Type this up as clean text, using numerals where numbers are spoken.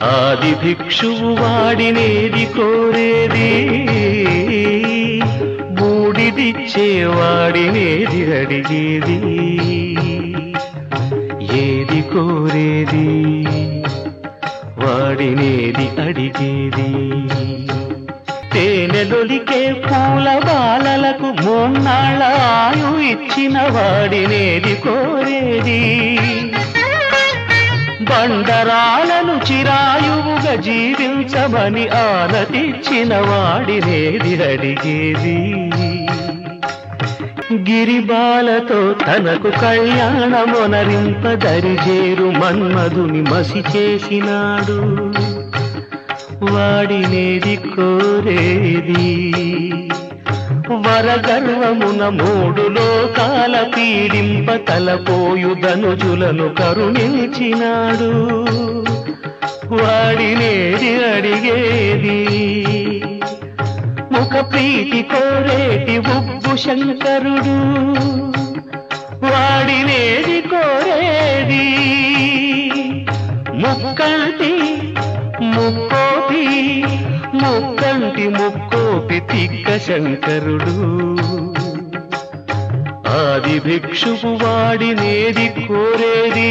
ఆది భిక్షువు వాడినేది కోరేది, బూడిదిచ్చేవాడినేది అడిగేది. ఏది కోరేది వాడినేది అడిగేది. తేనెలొలికే పూల బాలలకు మూన్నాళ్ళ ఆయు ఇచ్చిన వాడినేది కోరేది. బండరాలను చిరాయువుగా జీవించమని ఆనతిచ్చిన వాడినేది అడిగేది. గిరిబాలతో తనకు కళ్యాణమొనరింప దరిజేరు మన్మధుని మసి చేసినాడు, వాడినేది కోరేది. వరగర్వమున మూడు లోకాల పీడింప తలపోయు ధనుజులను కరుణించినాడు, వాడినేది అడిగేది. ముఖ ప్రీతి కోరేటి ఉగ్గు శంకరుడు, వాడినేది కోరేది. ముక్కంటి ముక్కోపి ముక్కంటి ముక్కోపి తిక్క శంకరుడు. ఆది భిక్షువు వాడినేది కోరేది.